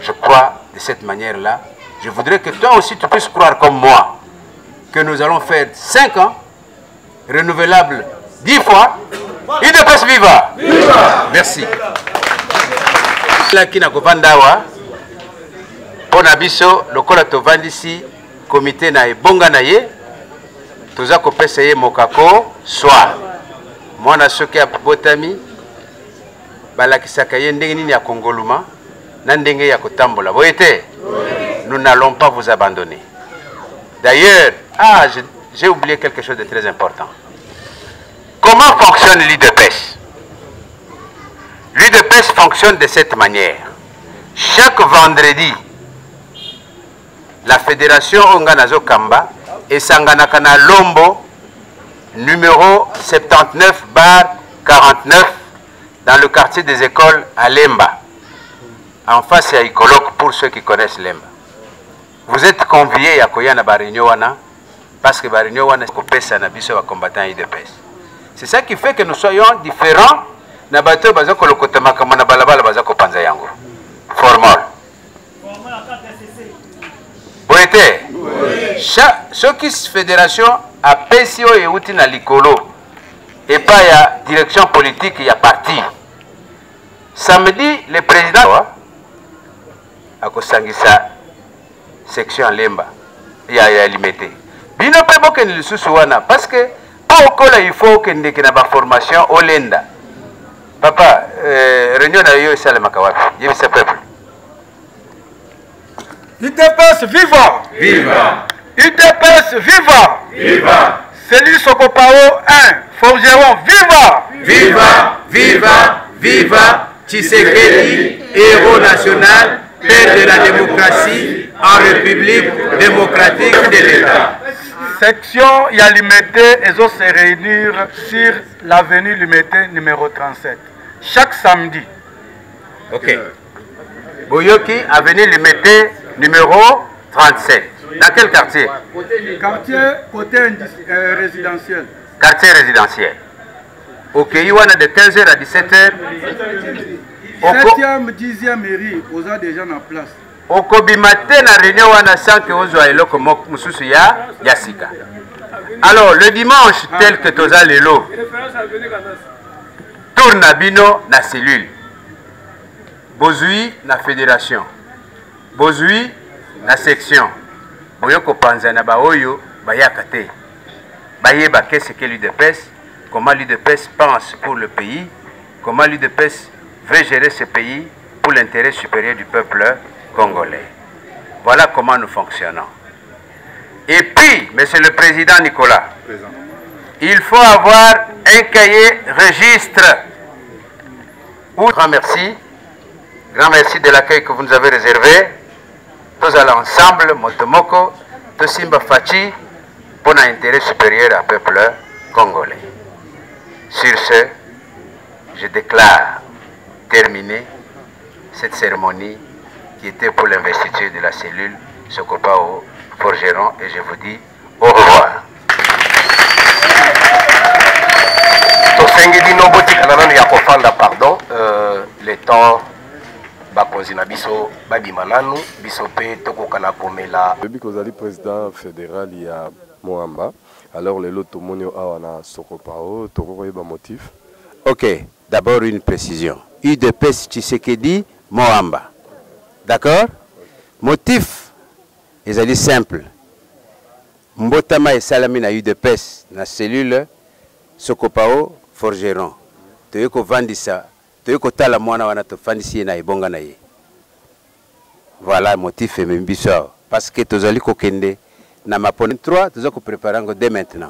Speaker 3: Je crois de cette manière-là. Je voudrais que toi aussi tu puisses croire comme moi que nous allons faire 5 ans, renouvelables 10 fois, UDPS viva! Merci. Qui n'a pas d'awa, on a biso, le colato vandisi, comité na ebonga na ye, toza ko pesa mokako, soit. Moi na soki a botami, balakisaka ye ndenge nini ya kongoluma, na ndenge ya kotambola. Voyez, nous n'allons pas vous abandonner. D'ailleurs, j'ai oublié quelque chose de très important. Comment fonctionne l'UDPS? L'UDPS fonctionne de cette manière. Chaque vendredi, la fédération Onganazo Kamba et Sanganakana Lombo, numéro 79/49, dans le quartier des écoles à Lemba. En face, il y a Ikolok pour ceux qui connaissent Lemba. Vous êtes conviés à Koyana Barinyowana parce que Barinyowana est copé à Nabiso à combattant UDPS. C'est ça qui fait que nous soyons différents. Nabato bazako lokotama kama na balabala bazako panza yango. Formal. Boete. Chaque fédération a PCO et outil na likolo. Et pas ya direction politique, il y a parti. Samedi, le président a kosangisa section Lemba. Il y a limité. Bino pe boke ni lisusu wana parce que il faut que nous ayons une formation au Lenda. Papa, réunion à yo et Makawapi. Il y a ce peuple.
Speaker 2: UDPS viva!
Speaker 3: Viva!
Speaker 2: UDPS, viva!
Speaker 4: Viva!
Speaker 2: Cellule Sokopao 1, Forgeron, viva!
Speaker 3: Viva, viva, viva Tshisekedi, héros national, père de la démocratie en République démocratique de l'État.
Speaker 2: Section Yalimete, ils vont se réunir sur l'avenue Limete numéro 37. Chaque samedi.
Speaker 3: Ok. Boyoki, avenue Limete numéro 37. Dans quel quartier?
Speaker 2: Quartier côté résidentiel.
Speaker 3: Quartier résidentiel. Ok, il y a de 15h à 17h.
Speaker 2: 7e, 10e mairie, on a déjà en place.
Speaker 3: Okobimate na réunion wana sanke ozo eloko mususu ya sika. Alors le dimanche tel que toza lelo tourne na bino na cellule. Bozui na fédération. Bozui na section. Boyoko panza na baoyo bayaka te. Bayeba qu'est-ce que l'UDPS, comment l'UDPS pense pour le pays, comment l'UDPS veut gérer ce pays pour l'intérêt supérieur du peuple congolais. Voilà comment nous fonctionnons. Et puis, Monsieur le Président Nicolas, il faut avoir un cahier registre. Grand merci de l'accueil que vous nous avez réservé. Tous allons ensemble, Motomoko, Tosimba Fachi, pour un intérêt supérieur au peuple congolais. Sur ce, je déclare terminée cette cérémonie qui était pour l'investiture de la cellule Sokopao Forgeron et je vous dis au revoir.
Speaker 1: Tosengedi noboti kanana ya kofanda pardon le temps bakonzi na biso babima nanu biso pe tokokana komela.
Speaker 10: Depuis que vous allez président fédéral il y a Moamba, alors le lot monio awana Sokopao tokoyeba motif.
Speaker 3: Ok, d'abord une précision. UDPS Tshisekedi Moamba. D'accord? Motif, ils ont simple. Mbotama et Salami na UDPS, na cellule Sokopao Forgeron. Toyoko vandisa, toyoko tala mwana wana to fandisi na ibonga na ye. Voilà motif et membiso. Parce que tozali kokende na mapone 3, tozako préparer dès maintenant.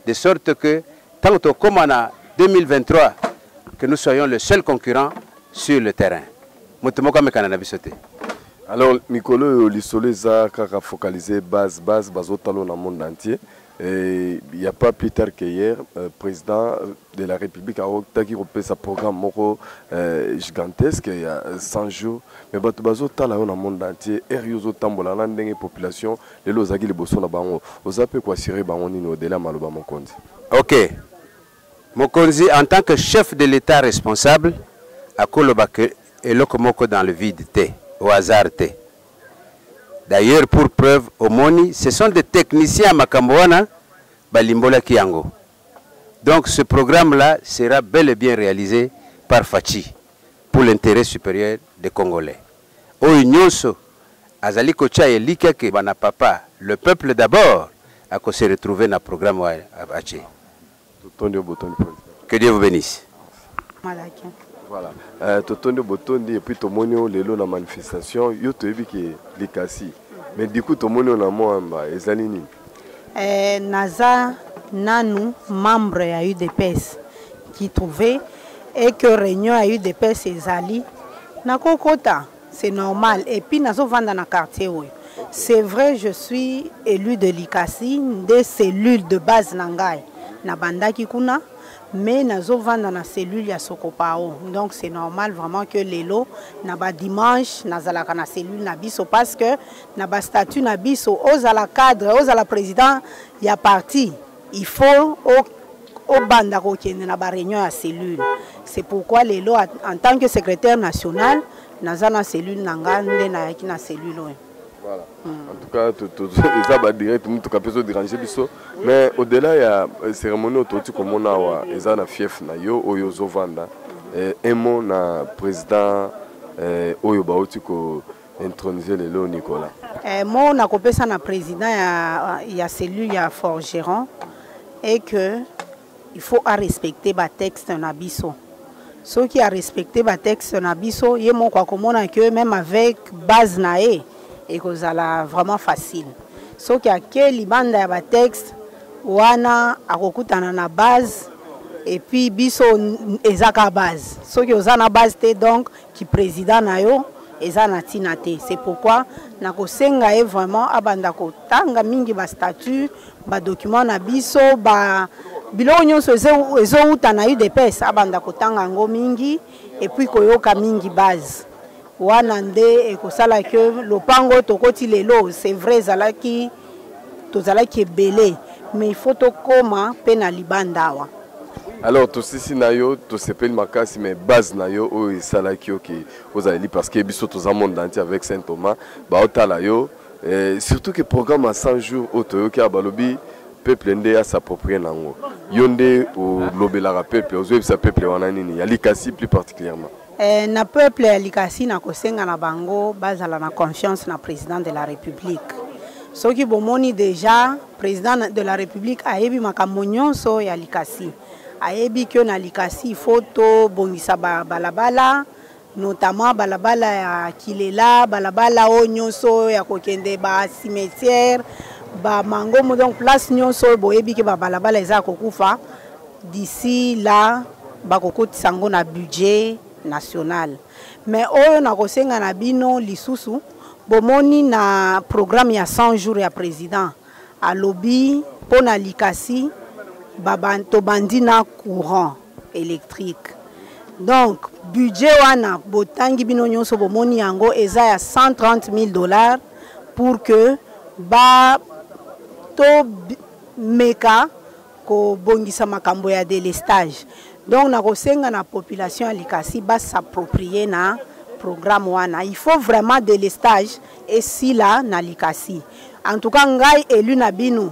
Speaker 3: De sorte que tant que comme en 2023, que nous soyons le seul concurrent sur le terrain. Motomoka mekana na bisote.
Speaker 10: Alors, Nicolo, l'isole a focalisé base, bazotalo dans le monde entier. Et il n'y a pas plus tard qu'hier, le président de la République a repris sa programme gigantesque, il y a 100 jours. Mais bazotalo dans le monde entier, et il tambola la population, les lozagi les bossons na bango. Vous avez quoi cirer bangonino au-delà maloba Mokonzi.
Speaker 3: Ok. Mokonzi, en tant que chef de l'État responsable, a kolobake et lokomoko dans le vide té. Au hasard. D'ailleurs, pour preuve, au Moni, ce sont des techniciens à Makamboana, Balimbola Kiango. Donc ce programme-là sera bel et bien réalisé par Fachi pour l'intérêt supérieur des Congolais. Au Nyonso, Azali Kocha et Likake Bana Papa, le peuple d'abord, a se retrouver dans le programme Abaché. Que Dieu vous bénisse.
Speaker 10: Voilà. Totondo botondi et puis tomonio lelo la manifestation yo toyebi ki likasi. Mais du coup tomonio na moamba ezalini.
Speaker 7: Naza nanu membre ya UDPS qui trouvait et que réunion à UDPS ezali na kokota, c'est normal et puis nazo vanda na quartier oyo. C'est vrai, je suis élu de Likasi, des cellules de base nangai na bandaki kuna. Mais nazo vanda na cellule ya Sokopao. Donc c'est normal vraiment que l'élo na ba dimanche nazalaka na cellule na biso parce que na ba statut na biso ozala cadre, ozala président ya parti. Il faut au banda ko kende na ba réunion ya cellule. C'est pourquoi l'élo en tant que secrétaire national nazana cellule nangande na yaki na cellule.
Speaker 10: Voilà. En tout cas, ça va direct, tout cas peut déranger biso. Mais au-delà il y a cérémonie autour comme on a ezana fief na yo oyo zovanda un mot na président oyo baoti ko introniser le lo Nicolas.
Speaker 7: Moi na kopesa na président ya cellule ya Forgeron et que il faut respecter ba texte na biso. Ceux qui a respecté ba texte na biso, yé mon kwa komona que même avec base nae et que ça la vraiment facile. soki ake libanda ya batexte wana akokutana na base et puis biso ezaka base soki oza na base te donc ki président na yo eza na tina te. C'est pourquoi nakosenga ye vraiment abanda kotanga mingi ba statut ba document na biso ba biloko nyonso ezouta na UDPS abanda kotanga yango mingi et puis koyoka mingi base wana nde ekosala ke lopango tokoti lelo. C'est vrai ezalaki tozalaki ebele mais il faut tokoma mpe na libanda awa.
Speaker 10: Alors tosisi na yo tosepeli makasi mais base na yo oyo esalaki yo ke ozali parce que biso toza monde entier avec Saint Thomas baotala yo surtout que programme à 100 jours otoyoki abalobi peuple nde asapproprier nango yo nde olobelaka peuple ozoyebisa peuple wana nini ya likasi plus particulièrement
Speaker 7: na peuple ya likasi nakosenga na bango bazala na confiance na président de la République. Soki bomoni déjà président de la République ayebi makambo nyonso ya likasi ayebi que na likasi photo bongisa balabala notamment balabala ya Kilela balabala o nyonso ya kokende ba cimetière ba mangomo donc place nyonso boyebi ke balabala eza kokufa d'ici là bakokotisa ngo na budget national. Mais oyo nakosenga na bino lisusu bomoni na programme ya 100 jours ya président alobi pona likasi tobandi na courant électrique. Donc budget wana botangi bino nyonso bomoni yango eza ya $130,000 pour que ba to meka ko bongisa makambo ya délestage. Donc nakosenga na population ya likasi ba s'approprier na programme wana. Il faut vraiment délestage et si là na likasi. En tout cas ngai élu na bino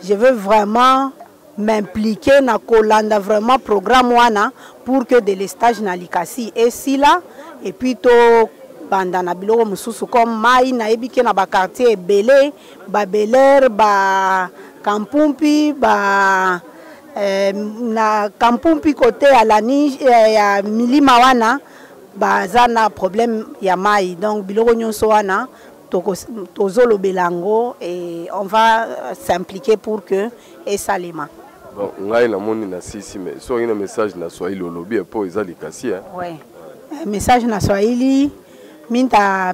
Speaker 7: je veux vraiment m'impliquer na kolanda vraiment programme wana pour que délestage na likasi et si là et puis to banda na biloko mususu comme mai na ebike na ba quartier ebele ba Bel-Air ba Kampumpi ba na Kampumpi côté à la ya milima wana baza na problème ya mai donc biloko nyonso wana tozolo belango et on va s'impliquer pour que et salema.
Speaker 10: Bon, ngai na moni na sisi mais so ina message na Swahili olobi po eza likasi hein.
Speaker 7: Ouais. Message na Swahili minta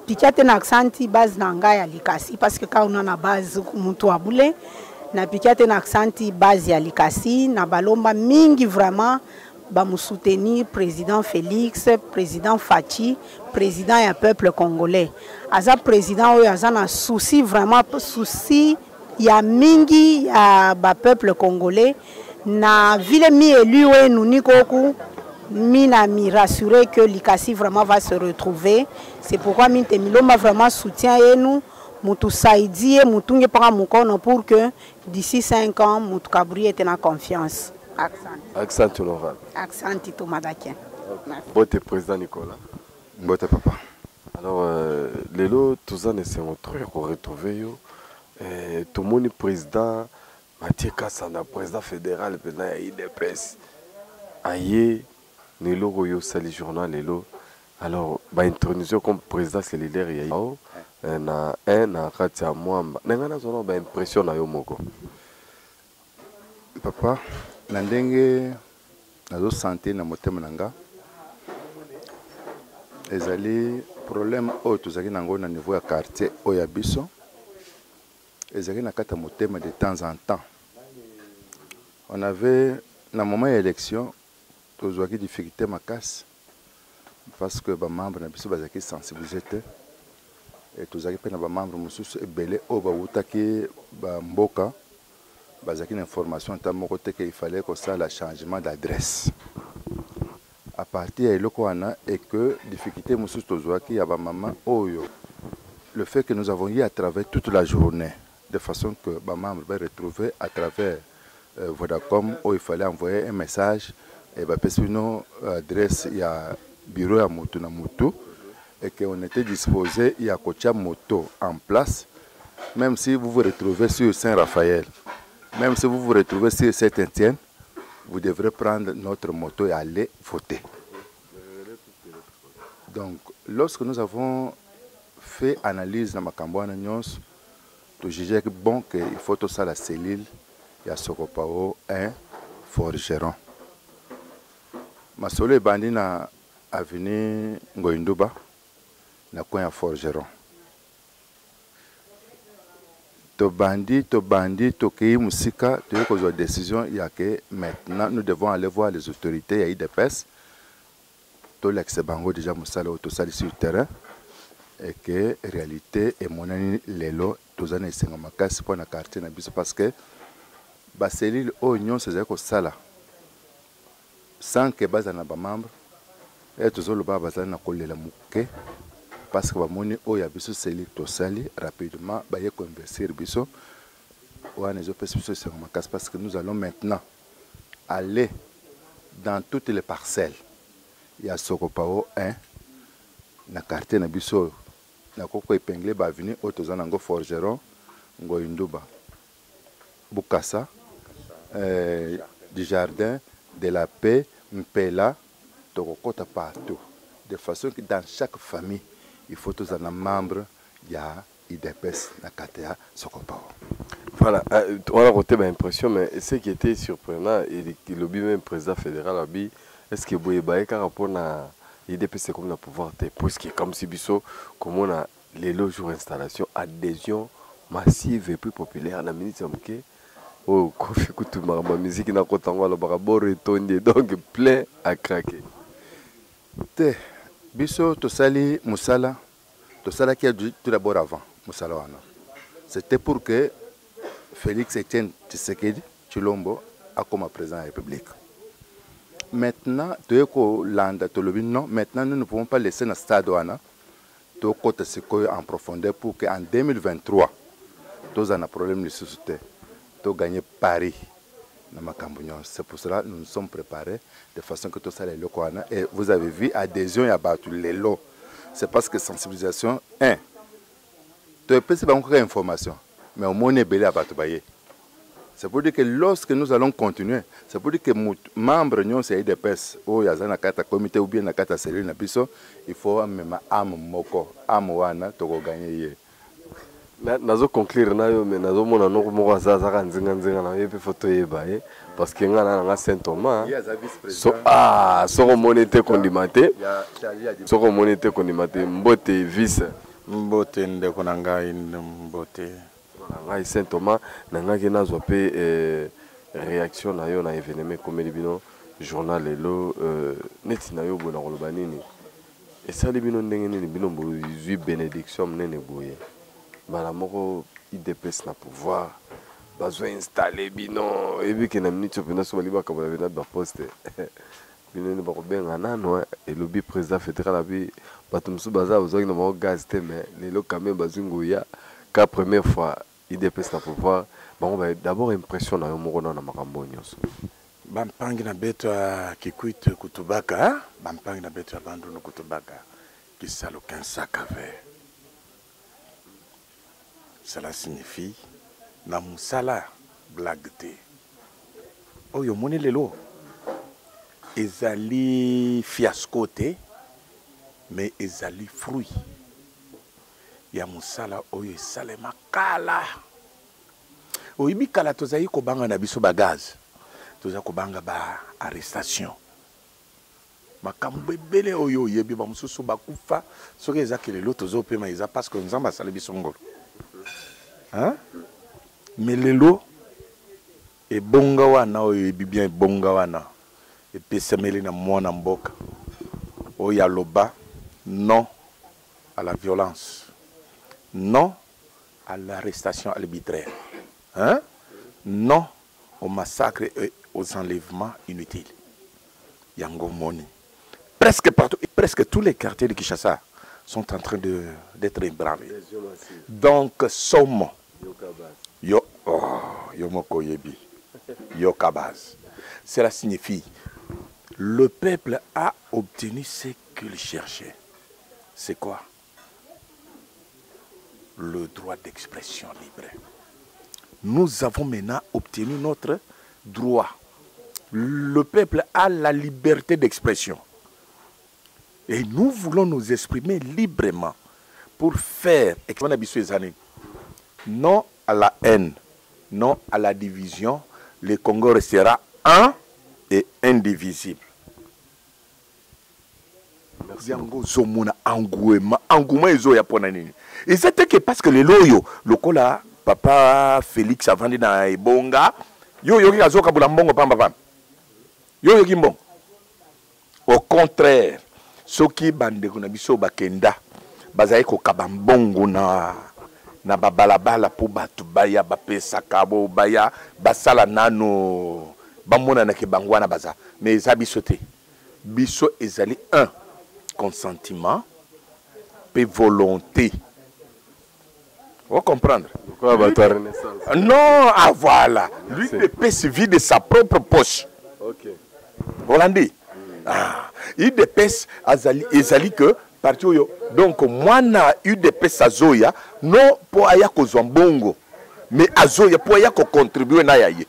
Speaker 7: pikate na accenti base na ngai ya likasi parce que quand on a na base mutu abule na pikate na accenti base ya likasi na balomba mingi vraiment ba mu soutenir président Félix, président Fachi, président ya peuple congolais. Aza président oyo aza na souci vraiment souci ya mingi ya ba peuple congolais na ville mi élu we nuni koku mina mi rassurer que likasi vraiment va se retrouver. C'est pourquoi minte miloma vraiment soutient yenu mutu saidie mutunge para mukono pour que d'ici 5 ans mutu kabri ete na confiance.
Speaker 10: Accent honorable.
Speaker 7: Accent Tito Madakien.
Speaker 10: Bote président Nicolas.
Speaker 11: Bote papa.
Speaker 10: Alors lelo tous en essayons de retrouver yo tout le monde président Mathieu Kassanda président fédéral président IDPS aye nelo royo sali journal lelo alors ba introduction comme président solidaire yao na na katia mwamba nangana zona ba impression na yo moko
Speaker 11: papa na ndenge nazo santé na motema nanga ezali problème oyo tozali nango na niveau ya quartier oyo biso ezali na kata motema de temps en temps. On avait na moment élection tozwaki difficulté makasi parce que ba membre na biso bazaki sensibilité et tozaki pe na ba membre mususu ebele oyo bawutaki ba mboka bazaki na information ta moko te qu'il fallait que ça la changement d'adresse à partir de eloko wana et que difficulté mususu tozwaki ya ba maman oyo le fait que nous avons eu à travers toute la journée de façon que ba membre va retrouver à travers Vodacom où il fallait envoyer un message et bah une adresse il y a bureau à moto na moto et qu'on était disposé il y a coach moto en place même si vous vous retrouvez sur Saint-Raphaël même si vous vous retrouvez sur Saint-Étienne vous devrez prendre notre moto et aller voter. Donc lorsque nous avons fait analyse dans Makambo Nyons tu jugeais que bon qu'il faut tout ça la cellule il y a Sokopao un forgeron masolo bandi na avenue Ngoinduba na coin ya forgeron to bandi to kei musika to yoko zo décision il y a que maintenant nous devons aller voir les autorités ya IDPS to l'ex bango déjà musala to sali sur le terrain et que réalité et monani lelo tozana esenga makasi pour na quartier na biso parce que ba cellule oignon c'est ko sala sans que bazana ba membre et tozolo ba bazana na kolela muke parce que ba moni o ya biso cellule to sali rapidement ba ye ko investir biso wana zo pesi biso esenga makasi parce que nous allons maintenant aller dans toutes les parcelles il y a Sokopao 1 na quartier na biso na koko épinglé ba venir autozana ngo forgeron ngo Induba Bukasa du jardin de la paix Mpela tokokota partout de façon que dans chaque famille il faut tous un membre il y a IDPS na katea Sokopao.
Speaker 10: Voilà, on a reté ma impression, mais ce qui était surprenant et le même président fédéral est-ce que Boye Baye par rapport à l'IDPS c'est comme le pouvoir puisque comme si biso comme on a les jours installation adhésion massive et plus populaire la ministre Mke oh Kofi Koutouma ma musique na kotango le barabor retourné donc plein à craquer
Speaker 11: te biso to sali musala to sala qui a tout d'abord avant musala wana c'était pour que Félix Etienne Tshisekedi Tshilombo a comme président de la République. Maintenant, non, maintenant nous ne pouvons pas laisser notre stade en profondeur pour qu'en 2023, tous un problème de société, tous gagner Paris. C'est pour cela que nous nous sommes préparés de façon que tout ça les locaux. Et vous avez vu, adhésion à battu les lots. C'est parce que sensibilisation, tu peux pas encore information, mais au moins on est belé à battu. C'est pour dire que lorsque nous allons continuer, c'est pour dire que les membres de l'IDPS, ou il y a un comité ou bien un cellule, il faut même moko, wana to gagner.
Speaker 10: Nazo conclure nayo mais nazo mona no moko zaza nzinga na yepe photo yebaye parce que ngana na Saint Thomas so monete kondimate so monete kondimate mbote vice
Speaker 12: mbote ndeko na ngai mbote
Speaker 10: ngai Saint Thomas na ngaki nazwa pe réaction na yo na événement comme bino journal lelo neti na yo bona koloba nini esali bino ndenge nini bino bozwi bénédiction mnene boye bala moko IDPS na pouvoir besoin installer bino et puis que na minute pena so baliba ka bala bena ba poste bino ne ba ko benga nano et le président fédéral abi batumsu baza ozoki na mo gaz te mais lelo quand même bazungu ya ka première fois IDPS na pouvoir bon ba d'abord impression na yo moko na makambo nyonso
Speaker 12: bampangi na beto kikuite kutubaka bampangi na beto bandu no kutubaka kisalo 15 sacs à verre. Cela signifie na musala blague te oyo moni lelo ezali fiasco te mais ezali fruit ya musala oyo esalema kala oyibi kala tozali kobanga na biso bagaz tozali kobanga ba arrestation makambo ebele oyo oyebi bamosusu bakufa soki ezaki lelo tozopema eza parce que nzambe asali biso ngolo. Hein? Mais lelo et bonga wana oyo bien bonga wana et pesemeli na mwana mboka oya loba non à la violence, non à l'arrestation arbitraire, hein? Non au massacre et aux enlèvements inutiles. Yango Moni. Presque partout, presque tous les quartiers de Kinshasa sont en train d'être ébranlés. Donc, somme Yomoko Yebi, Yokabaz. Cela signifie le peuple a obtenu ce qu'il cherchait. C'est quoi? Le droit d'expression libre. Nous avons maintenant obtenu notre droit. Le peuple a la liberté d'expression. Et nous voulons nous exprimer librement pour faire non à la haine, non à la division. Le Congo restera un et indivisible. Merci. Et c'était que parce que les loyaux, le cola, papa Félix a vendu dans Ebonga, yo yoki azoka bulambongo pamba pamba. Yo yoki mbongo. Au contraire, ceux qui bande kuna biso bakenda, bazai ko kabambongo na babalabala pour batu baya bapesa kabo baya basala nano bamona na ke bangwana baza. Mais ça biso te. Biso ezali un consentement et volonté. Vous comprendre?
Speaker 10: Pourquoi abattoir Renaissance?
Speaker 12: Non, ah voilà. Lui, le pèse vide de sa propre poche.
Speaker 10: Ok.
Speaker 12: Hollandais. Ah. Il dépêche ezali que parti yo. Donc moi na eu dépêche azoya non pour aya ko zombongo. Mais azoya pour aya ko contribuer na yaye.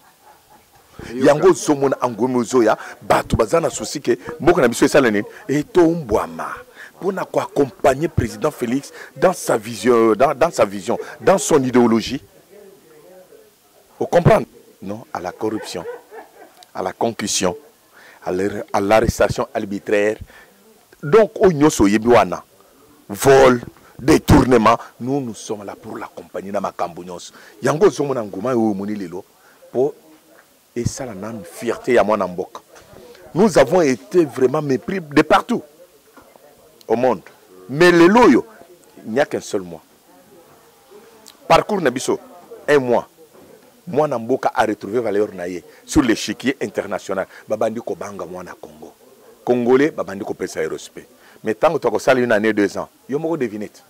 Speaker 12: Yango zomona angome zoya batu bazana souci que mboko na biso esala nini etombwama. Pour accompagner le président Félix dans sa vision, dans son idéologie. Vous comprenez? Non, à la corruption, à la concussion, à l'arrestation arbitraire. Donc, vol, détournement, nous sommes là pour l'accompagner dans ma cambounos. Yango zomona ngoma yo moni lelo pour et ça la fierté à mon ambok. Nous avons été vraiment mépris de partout au monde. Mais les loyaux, il n'y a qu'un seul mois. Parcours Nabiso, un mois. Moi, Namboka a retrouvé valeur naïe sur l'échiquier international. Babandi ko banga moi na Congo. Congolais, babandi ko pesa respect. Mais tant que tu as salé une année, 2 ans, yo moko devinette.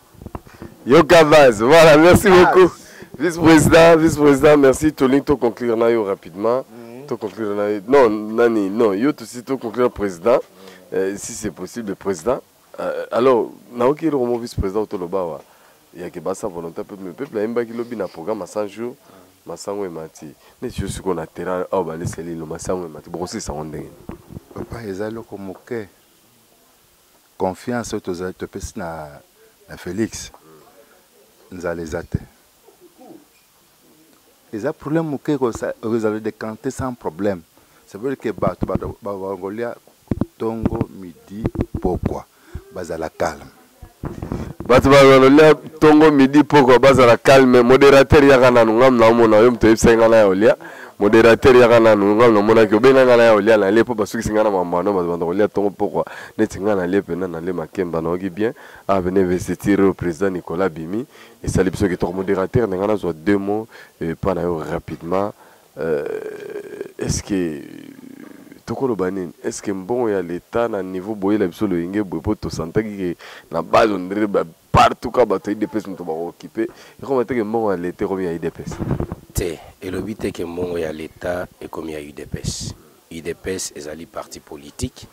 Speaker 10: Yo Gavaz, voilà, merci beaucoup. Vice-président, merci. Toling, to conclure na yo rapidement. To conclure na yo. Non, Nani, non, yo aussi to conclure président. Si c'est possible, le président. Alors, naoki le vice-président Tolobawa, il y a que basa volonté le peuple a un lobby na programme à 100 jours, masango et mati. Mais je suis qu'on a terrain au balai c'est le masango et mati. Bon, c'est ça on dit.
Speaker 11: Papa, ezalo comme ok. Confiance aux te pèse na Félix. Nous allons les atte. Les problèmes ok que vous avez décanté sans problème. Ça veut dire que Bangolia Tongo midi pourquoi? Bazala calme.
Speaker 10: Batubalolia Tongo midi pourquoi bazala calme. Modérateur yakana ngam na mona yom to yipsenga na olia. Modérateur yakana ngam na mona ko benanga na olia na lepo basuki singana mambano bazolia Tongo pourquoi netinga na lepe na le makemba na ogi bien a venir investir au président Nicolas Bimi et ça libiso qui to modérateur ngana zo 2 mots pas na rapidement est-ce que est-ce que bon il y a l'état à niveau boyer la biso le inge boy poto santa qui na base on dirait partout quand bataille de pèse nous va occuper et comment est-ce que bon à l'état comme il y a IDPS
Speaker 13: et le but est que bon il y a l'état et comme il y a IDPS est ali parti politique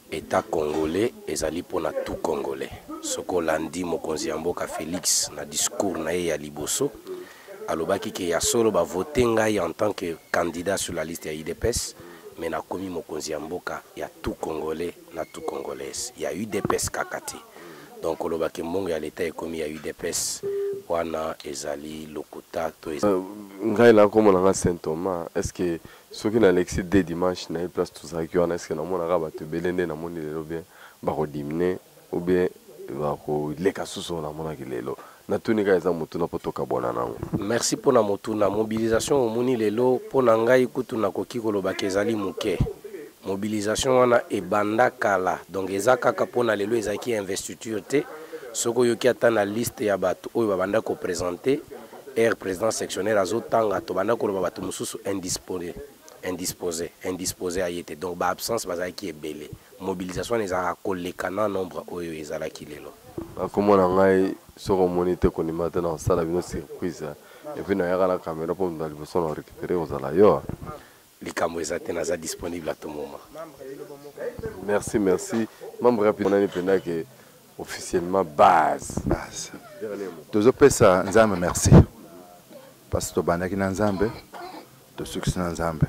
Speaker 13: état congolais est ali pour na tout congolais ce qu'on l'a dit mokonzi mboka Félix na discours na ya liboso alobaki que ya solo ba voter ngai en tant que candidat sur la liste ya IDPS. Mais na komi mokonzi ya mboka ya tout congolais na tout congolaise il y a eu des pes kakati donc olobaki mbongo ya l'état ekomi ya eu des pes wana ezali lokuta to
Speaker 10: ngai la comme on a Saint Thomas est-ce que ceux qui na Alexis dès dimanche na place tout ça qui wana est-ce que na mona ka ba te belende na moni lelo bien ba ko diminer ou bien ba ko leka suso na mona ki lelo.
Speaker 13: Merci pour la mobilisation au moni lelo pour nangai kutuna koki koloba kezali muke mobilisation wana ebanda kala donc ezaka kapona lelo ezaki investiture te soko yoki atana liste ya bato oyo babanda ko présenter président sectionnaire azotanga to banda koloba bato mususu indisposé ayete donc ba absence bazaki ebele mobilisation ezaka kolekana nombre oyo ezalaki lelo
Speaker 10: comment nangai soko monite ko nimata na sala bino surprise et puis na yaka la caméra pour nous liboso na récupérer aux ala yo
Speaker 13: likambo ezate na za disponible à tout moment.
Speaker 10: Merci membre rapide on a pena que officiellement base
Speaker 11: tozo pesa nzambe merci parce que banaki na nzambe to succès na nzambe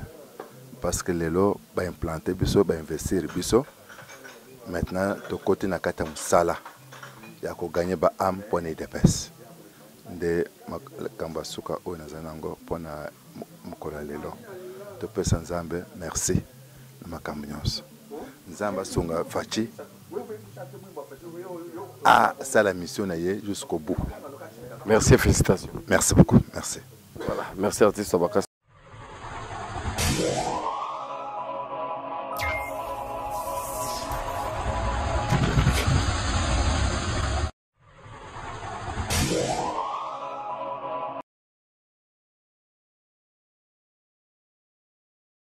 Speaker 11: parce que lelo ba implanter biso ba investir biso maintenant to côté na kata musala ya ko gagner ba am pour les dépenses nde makambo suka oyo naza nango mpona mokolo ya lelo topesa nzambe merci na makambo nyonso nzambe asunga faci asala mission na ye jusqu'au bout.
Speaker 10: Merci et félicitations.
Speaker 11: Merci beaucoup, merci.
Speaker 10: Voilà, merci artiste Abaka.
Speaker 14: Yeah.